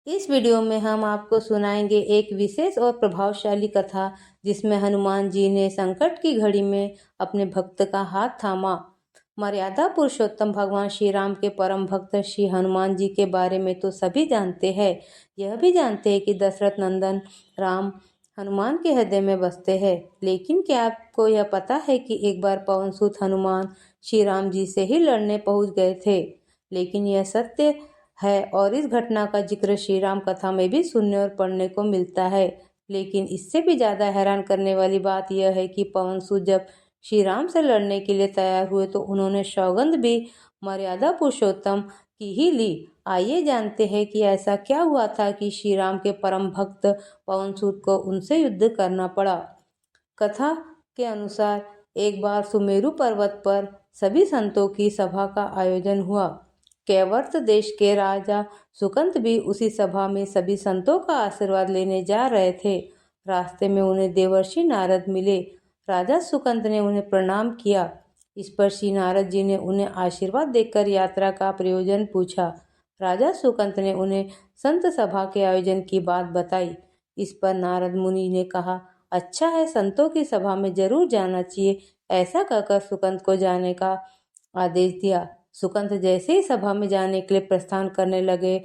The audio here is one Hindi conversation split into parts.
इस वीडियो में हम आपको सुनाएंगे एक विशेष और प्रभावशाली कथा जिसमें हनुमान जी ने संकट की घड़ी में अपने भक्त का हाथ थामा। मर्यादा पुरुषोत्तम भगवान श्री राम के परम भक्त श्री हनुमान जी के बारे में तो सभी जानते हैं। यह भी जानते हैं कि दशरथ नंदन राम हनुमान के हृदय में बसते हैं। लेकिन क्या आपको यह पता है कि एक बार पवनसुत हनुमान श्री राम जी से ही लड़ने पहुंच गए थे। लेकिन यह सत्य है और इस घटना का जिक्र श्री राम कथा में भी सुनने और पढ़ने को मिलता है। लेकिन इससे भी ज्यादा हैरान करने वाली बात यह है कि पवनसुत जब श्री राम से लड़ने के लिए तैयार हुए तो उन्होंने सौगंध भी मर्यादा पुरुषोत्तम की ही ली। आइए जानते हैं कि ऐसा क्या हुआ था कि श्री राम के परम भक्त पवनसुत को उनसे युद्ध करना पड़ा। कथा के अनुसार एक बार सुमेरु पर्वत पर सभी संतों की सभा का आयोजन हुआ। कैवर्त देश के राजा सुकंत भी उसी सभा में सभी संतों का आशीर्वाद लेने जा रहे थे। रास्ते में उन्हें देवर्षि नारद मिले। राजा सुकंत ने उन्हें प्रणाम किया। इस पर श्री नारद जी ने उन्हें आशीर्वाद देकर यात्रा का प्रयोजन पूछा। राजा सुकंत ने उन्हें संत सभा के आयोजन की बात बताई। इस पर नारद मुनि ने कहा, अच्छा है, संतों की सभा में जरूर जाना चाहिए। ऐसा कहकर सुकंत को जाने का आदेश दिया। सुकंत जैसे ही सभा में जाने के लिए प्रस्थान करने लगे,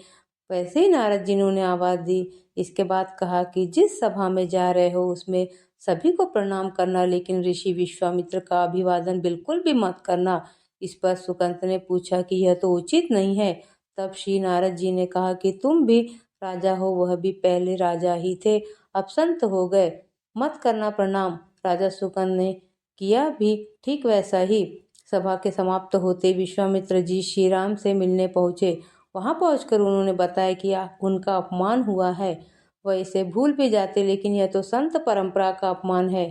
वैसे ही नारद जी ने उन्हें आवाज दी। इसके बाद कहा कि जिस सभा में जा रहे हो उसमें सभी को प्रणाम करना, लेकिन ऋषि विश्वामित्र का अभिवादन बिल्कुल भी मत करना। इस पर सुकंत ने पूछा कि यह तो उचित नहीं है। तब श्री नारद जी ने कहा कि तुम भी राजा हो, वह भी पहले राजा ही थे, अब संत हो गए, मत करना प्रणाम। राजा सुकंत ने किया भी ठीक वैसा ही। सभा के समाप्त होते विश्वामित्र जी श्री राम से मिलने पहुंचे। वहां पहुंचकर उन्होंने बताया कि उनका अपमान हुआ है। वह इसे भूल भी जाते, लेकिन यह तो संत परंपरा का अपमान है।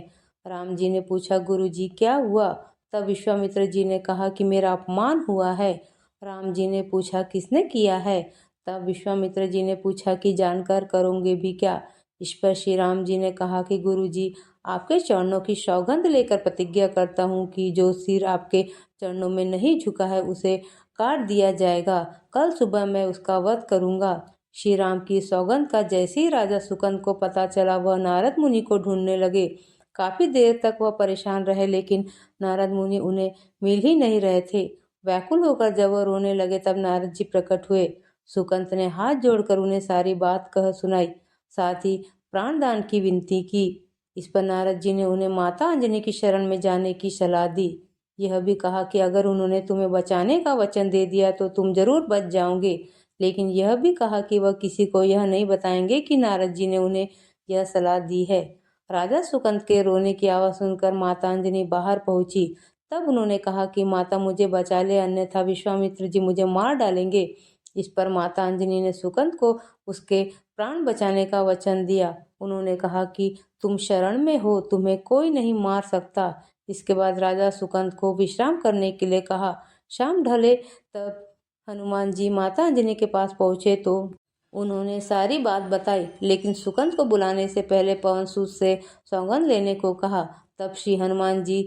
राम जी ने पूछा, गुरु जी क्या हुआ? तब विश्वामित्र जी ने कहा कि मेरा अपमान हुआ है। राम जी ने पूछा, किसने किया है? तब विश्वामित्र जी ने पूछा कि जानकर करोगे भी क्या? इस पर श्री राम जी ने कहा कि गुरु जी, आपके चरणों की सौगंध लेकर प्रतिज्ञा करता हूँ कि जो सिर आपके चरणों में नहीं झुका है उसे काट दिया जाएगा। कल सुबह मैं उसका वध करूंगा। श्री राम की सौगंध का जैसे ही राजा सुकंद को पता चला, वह नारद मुनि को ढूंढने लगे। काफी देर तक वह परेशान रहे, लेकिन नारद मुनि उन्हें मिल ही नहीं रहे थे। व्याकुल होकर जब वह रोने लगे तब नारद जी प्रकट हुए। सुकंत ने हाथ जोड़कर उन्हें सारी बात कह सुनाई, साथ ही प्राणदान की विनती की। इस पर नारद जी ने उन्हें माता अंजनी की शरण में जाने की सलाह दी। यह भी कहा कि अगर उन्होंने तुम्हें बचाने का वचन दे दिया तो तुम जरूर बच जाओगे। लेकिन यह भी कहा कि वह किसी को यह नहीं बताएंगे कि नारद जी ने उन्हें यह सलाह दी है। राजा सुकंत के रोने की आवाज सुनकर माता अंजनी बाहर पहुंची। तब उन्होंने कहा कि माता मुझे बचा ले, अन्यथा विश्वामित्र जी मुझे मार डालेंगे। इस पर माता अंजनी ने सुकंत को उसके प्राण बचाने का वचन दिया। उन्होंने कहा कि तुम शरण में हो, तुम्हें कोई नहीं मार सकता। इसके बाद राजा सुकंत को विश्राम करने के लिए कहा। शाम ढले तब हनुमान जी माता अंजनी के पास पहुंचे तो उन्होंने सारी बात बताई, लेकिन सुकंत को बुलाने से पहले पवनसुत से सौगंध लेने को कहा। तब श्री हनुमान जी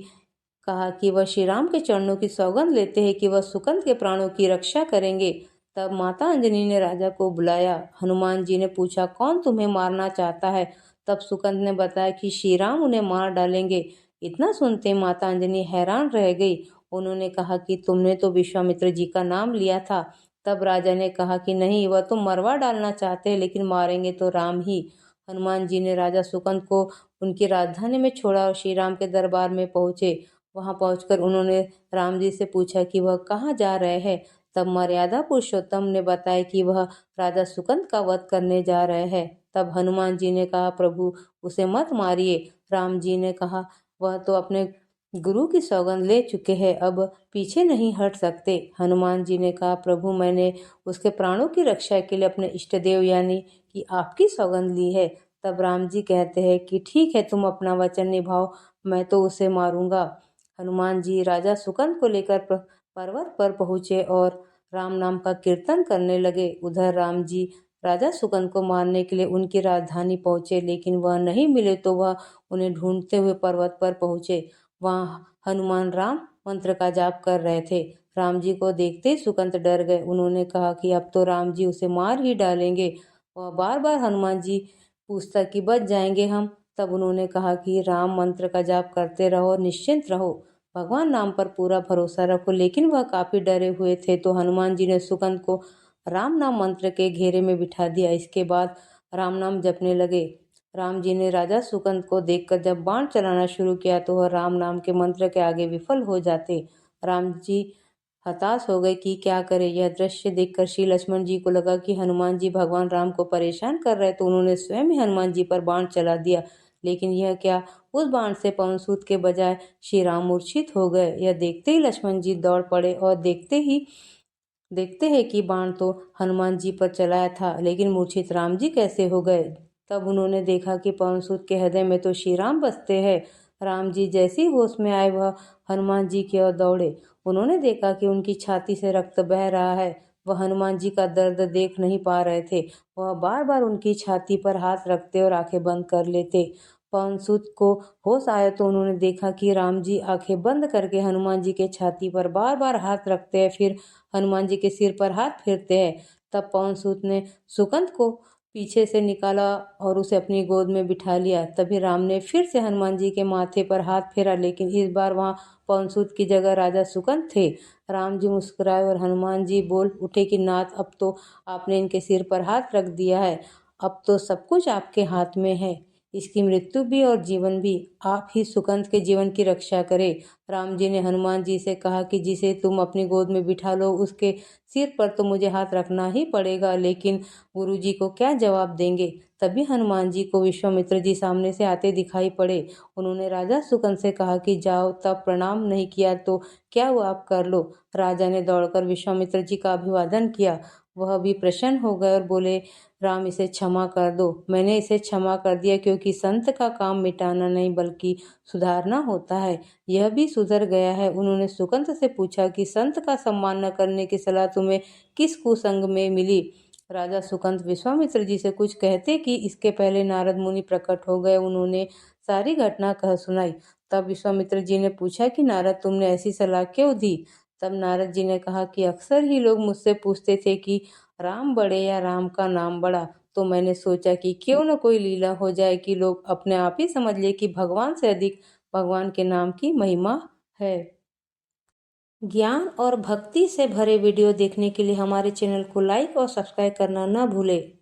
कहा कि वह श्री राम के चरणों की सौगंध लेते हैं कि वह सुकंत के प्राणों की रक्षा करेंगे। तब माता अंजनी ने राजा को बुलाया। हनुमान जी ने पूछा, कौन तुम्हें मारना चाहता है? तब सुकंत ने बताया कि श्री राम उन्हें मार डालेंगे। इतना सुनते माता अंजनी हैरान रह गई। उन्होंने कहा कि तुमने तो विश्वामित्र जी का नाम लिया था। तब राजा ने कहा कि नहीं, वह तो मरवा डालना चाहते हैं, लेकिन मारेंगे तो राम ही। हनुमान जी ने राजा सुकंत को उनकी राजधानी में छोड़ा और श्री राम के दरबार में पहुंचे। वहां पहुंचकर उन्होंने राम जी से पूछा कि वह कहाँ जा रहे हैं। तब मर्यादा पुरुषोत्तम ने बताया कि वह राजा सुकंत का वध करने जा रहे हैं। तब हनुमान जी ने कहा, प्रभु उसे मत मारिए। राम जी ने कहा, वह तो अपने गुरु की सौगंध ले चुके हैं, अब पीछे नहीं हट सकते। हनुमान जी ने कहा, प्रभु मैंने उसके प्राणों की रक्षा के लिए अपने इष्ट देव यानी कि आपकी सौगंध ली है। तब राम जी कहते हैं कि ठीक है, तुम अपना वचन निभाओ, मैं तो उसे मारूंगा। हनुमान जी राजा सुकंद को लेकर पर्वत पर पहुंचे और राम नाम का कीर्तन करने लगे। उधर राम जी राजा सुकंद को मारने के लिए उनकी राजधानी पहुंचे, लेकिन वह नहीं मिले तो वह उन्हें ढूंढते हुए पर्वत पर पहुंचे। वहां हनुमान राम मंत्र का जाप कर रहे थे। राम जी को देखते ही सुकंद डर गए। उन्होंने कहा कि अब तो राम जी उसे मार ही डालेंगे। वह बार बार हनुमान जी पूछता कि बच जाएंगे हम। तब उन्होंने कहा कि राम मंत्र का जाप करते रहो, निश्चिंत रहो, भगवान नाम पर पूरा भरोसा रखो। लेकिन वह काफी डरे हुए थे, तो हनुमान जी ने सुकंद को राम नाम मंत्र के घेरे में बिठा दिया। इसके बाद राम नाम जपने लगे। राम जी ने राजा सुकंद को देखकर जब बाण चलाना शुरू किया तो वह राम नाम के मंत्र के आगे विफल हो जाते। राम जी हताश हो गए कि क्या करें। यह दृश्य देखकर श्री लक्ष्मण जी को लगा कि हनुमान जी भगवान राम को परेशान कर रहे, तो उन्होंने स्वयं ही हनुमान जी पर बाण चला दिया। लेकिन यह क्या, उस बाण से पवनसूत के बजाय श्री राम मूर्छित हो गए। यह देखते ही लक्ष्मण जी दौड़ पड़े और देखते हैं कि बाण तो हनुमान जी पर चलाया था, लेकिन मूर्छित राम जी कैसे हो गए। तब उन्होंने देखा कि पवनसूत के हृदय में तो श्री राम बसते हैं। राम जी जैसे ही होश में आए वह हनुमान जी की ओर दौड़े। उन्होंने देखा कि उनकी छाती से रक्त बह रहा है। वह हनुमान जी का दर्द देख नहीं पा रहे थे। वह बार बार उनकी छाती पर हाथ रखते और आंखें बंद कर लेते। पवनसूत को होश आया तो उन्होंने देखा कि राम जी आंखें बंद करके हनुमान जी के छाती पर बार बार हाथ रखते हैं, फिर हनुमान जी के सिर पर हाथ फेरते हैं। तब पवनसूत ने सुकंद को पीछे से निकाला और उसे अपनी गोद में बिठा लिया। तभी राम ने फिर से हनुमान जी के माथे पर हाथ फेरा, लेकिन इस बार वहां पवनसूत की जगह राजा सुकंद थे। राम जी मुस्कुराए और हनुमान जी बोल उठे कि नाथ, अब तो आपने इनके सिर पर हाथ रख दिया है, अब तो सब कुछ आपके हाथ में है। इसकी मृत्यु भी और जीवन भी आप ही सुकंद के जीवन की रक्षा करें। राम जी ने हनुमान जी से कहा कि जिसे तुम अपनी गोद में बिठा लो उसके सिर पर तो मुझे हाथ रखना ही पड़ेगा, लेकिन गुरु जी को क्या जवाब देंगे। तभी हनुमान जी को विश्वामित्र जी सामने से आते दिखाई पड़े। उन्होंने राजा सुकंद से कहा कि जाओ, तब प्रणाम नहीं किया तो क्या हुआ, आप कर लो। राजा ने दौड़कर विश्वामित्र जी का अभिवादन किया। वह भी प्रसन्न हो गए और बोले, राम इसे क्षमा कर दो। मैंने इसे क्षमा कर दिया क्योंकि संत का काम मिटाना नहीं बल्कि सुधारना होता है। यह भी सुधर गया है। उन्होंने सुकंद से पूछा कि संत का सम्मान न करने की सलाह तुम्हें किस कुसंग में मिली। राजा सुकंद विश्वामित्र जी से कुछ कहते कि इसके पहले नारद मुनि प्रकट हो गए। उन्होंने सारी घटना कह सुनाई। तब विश्वामित्र जी ने पूछा कि नारद, तुमने ऐसी सलाह क्यों दी। तब नारद जी ने कहा कि अक्सर ही लोग मुझसे पूछते थे कि राम बड़े या राम का नाम बड़ा, तो मैंने सोचा कि क्यों न कोई लीला हो जाए कि लोग अपने आप ही समझ ले कि भगवान से अधिक भगवान के नाम की महिमा है। ज्ञान और भक्ति से भरे वीडियो देखने के लिए हमारे चैनल को लाइक और सब्सक्राइब करना न भूलें।